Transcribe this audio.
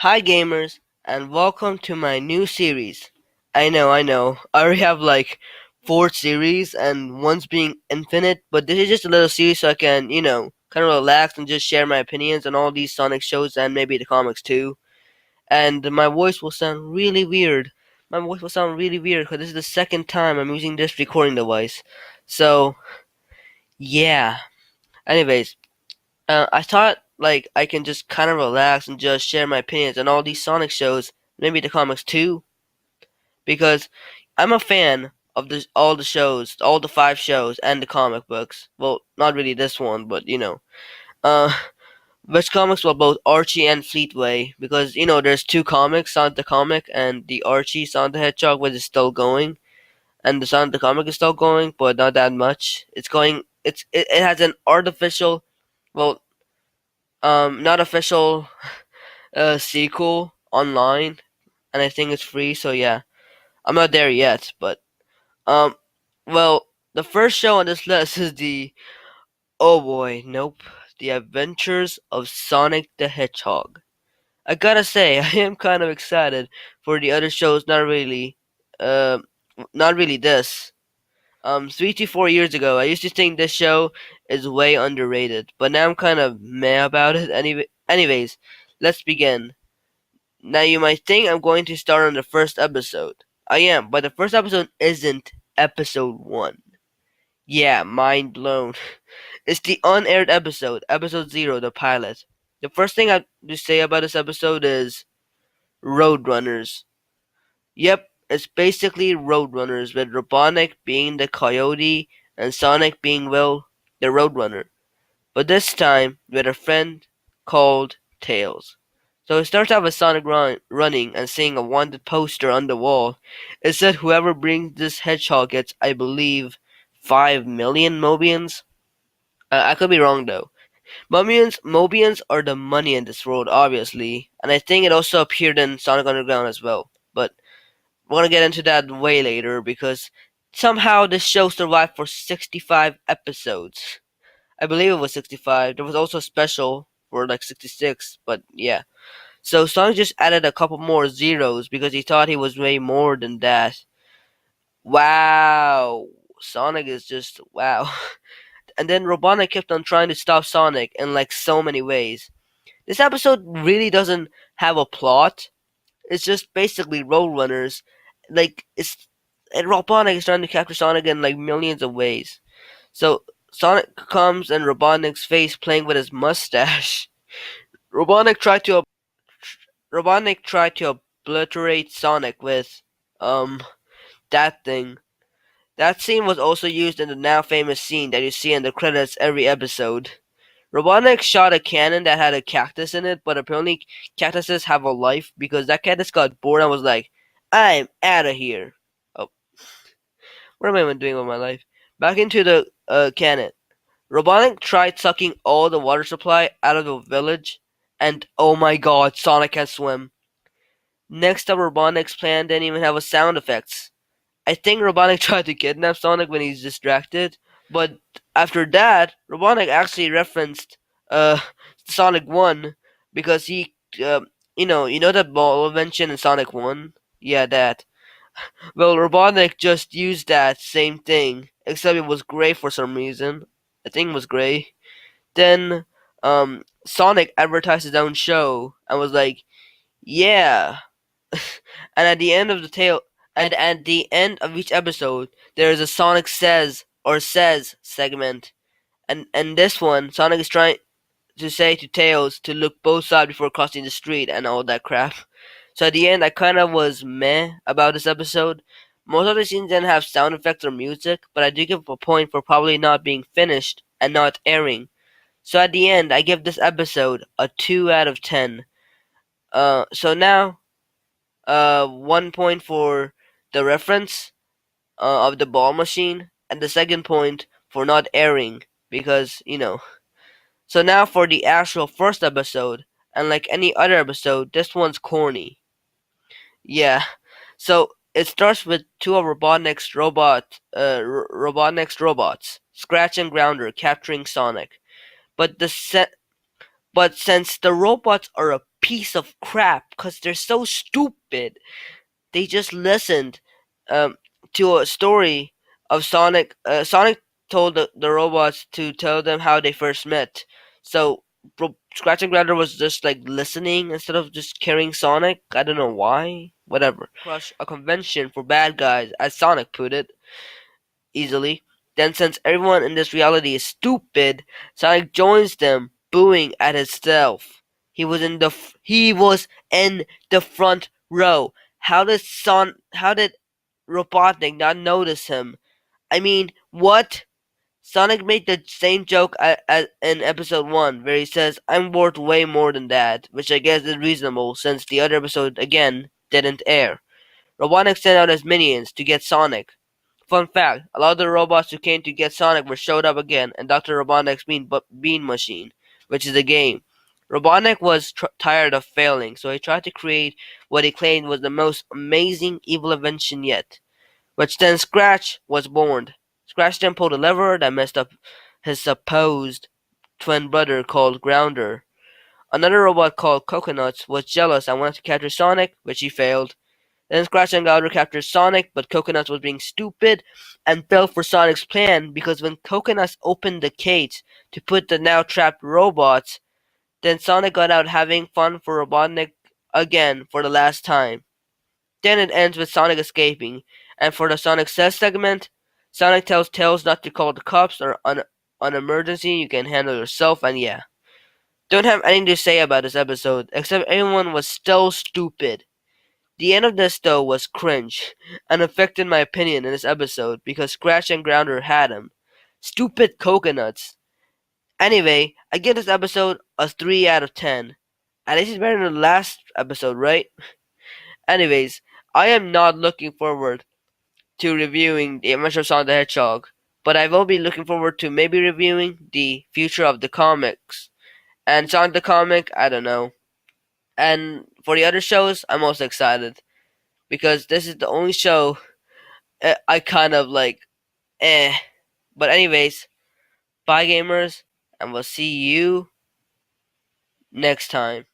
Hi gamers, and welcome to my new series. I know. I already have like four series and one's being infinite, but this is just a little series so I can, kind of relax and just share my opinions on all these Sonic shows and maybe the comics too. And my voice will sound really weird. My voice will sound really weird because this is the second time I'm using this recording device. So, yeah. Anyways, I thought like I can just kind of relax and just share my opinions on all these Sonic shows, maybe the comics too, because I'm a fan of all the shows, all the five shows, and the comic books. Well, not really this one, but uh, which comics? Well, both Archie and Fleetway, because there's two comics, Sonic the comic and the Archie Sonic the Hedgehog, which is still going, and the Sonic the comic is still going, but not that much. It's going. It has an artificial, well, not official sequel online, and I think it's free. So yeah, I'm not there yet, but um, well, the first show on this list is the oh boy, nope, the Adventures of Sonic the Hedgehog. I gotta say, I am kind of excited for the other shows. Um, not really this. 3 to 4 years ago, I used to think this show is way underrated, but now I'm kind of meh about it. Anyways, let's begin. Now you might think I'm going to start on the first episode. I am, but the first episode isn't episode 1. Yeah, mind blown. It's the unaired episode, episode 0, the pilot. The first thing I have to say about this episode is Roadrunners. Yep, it's basically Roadrunners, with Robotnik being the coyote and Sonic being, well, the Roadrunner. But this time with a friend called Tails. So it starts out with Sonic running and seeing a wanted poster on the wall. It said whoever brings this hedgehog gets, I believe, 5 million Mobians. I could be wrong though. Mobians are the money in this world, obviously, and I think it also appeared in Sonic Underground as well. But we're gonna get into that way later because somehow this show survived for 65 episodes. I believe it was 65. There was also a special for like 66, but yeah. So Sonic just added a couple more zeros because he thought he was way more than that. Wow. Sonic is just wow. And then Robotnik kept on trying to stop Sonic in like so many ways. This episode really doesn't have a plot. It's just basically Roadrunners. Like it's and Robotnik is trying to capture Sonic in like millions of ways. So Sonic comes and Robotnik's face playing with his mustache. Robotnik tried to Robotnik tried to obliterate Sonic with that thing. That scene was also used in the now famous scene that you see in the credits every episode. Robotnik shot a cannon that had a cactus in it, but apparently cactuses have a life because that cactus got bored and was like, I'm out of here. Oh, what am I even doing with my life? Back into the cannon. Robotnik tried sucking all the water supply out of the village, and oh my god, Sonic can swim. Next up, Robotnik's plan didn't even have a sound effects. I think Robotnik tried to kidnap Sonic when he's distracted, but after that, Robotnik actually referenced uh Sonic 1 because he you know that ball invention in Sonic 1? Yeah, that. Well, Robotnik just used that same thing, except it was gray for some reason. I think it was gray. Then Sonic advertised his own show and was like, "Yeah." And at the end of each episode, there is a Sonic says segment. And this one, Sonic is trying to say to Tails to look both sides before crossing the street and all that crap. So at the end, I kind of was meh about this episode. Most of the scenes didn't have sound effects or music, but I do give a point for probably not being finished and not airing. So at the end, I give this episode a 2 out of 10. So now, 1 point for the reference of the ball machine, and the second point for not airing because So now for the actual first episode, and like any other episode, this one's corny. Yeah. So it starts with two of Robotnik's robots, Scratch and Grounder, capturing Sonic. But the se- but since the robots are a piece of crap because they're so stupid. They just listened um, to a story of Sonic. Sonic told the robots to tell them how they first met. So Scratch and Grounder was just like listening instead of just carrying Sonic. I don't know why. Whatever. Crush a convention for bad guys, as Sonic put it, easily. Then, since everyone in this reality is stupid, Sonic joins them, booing at himself. He was in the front row. How did Robotnik not notice him? I mean, what? Sonic made the same joke in episode 1, where he says, I'm worth way more than that, which I guess is reasonable since the other episode, again, didn't air. Robotnik sent out his minions to get Sonic. Fun fact, a lot of the robots who came to get Sonic were showed up again in Dr. Robotnik's Bean Machine, which is a game. Robotnik was tired of failing, so he tried to create what he claimed was the most amazing evil invention yet, which then Scratch was born. Scratch then pulled a lever that messed up his supposed twin brother called Grounder. Another robot called Coconuts was jealous and wanted to capture Sonic, which he failed. Then Scratch and Gouder captured Sonic, but Coconuts was being stupid and fell for Sonic's plan because when Coconuts opened the cage to put the now trapped robots, then Sonic got out having fun for Robotnik again for the last time. Then it ends with Sonic escaping, and for the Sonic Says segment, Sonic tells Tails not to call the cops or an emergency, you can handle yourself, and yeah. Don't have anything to say about this episode, except everyone was still stupid. The end of this, though, was cringe, and affected my opinion in this episode because Scratch and Grounder had him. Stupid coconuts. Anyway, I give this episode a 3 out of 10. At least it's better than the last episode, right? Anyways, I am not looking forward to reviewing The Adventure of Sonic the Hedgehog, but I will be looking forward to maybe reviewing the future of the comics. And Sonic the Comic, I don't know. And for the other shows, I'm also excited because this is the only show I kind of like, eh. But anyways, bye gamers, and we'll see you next time.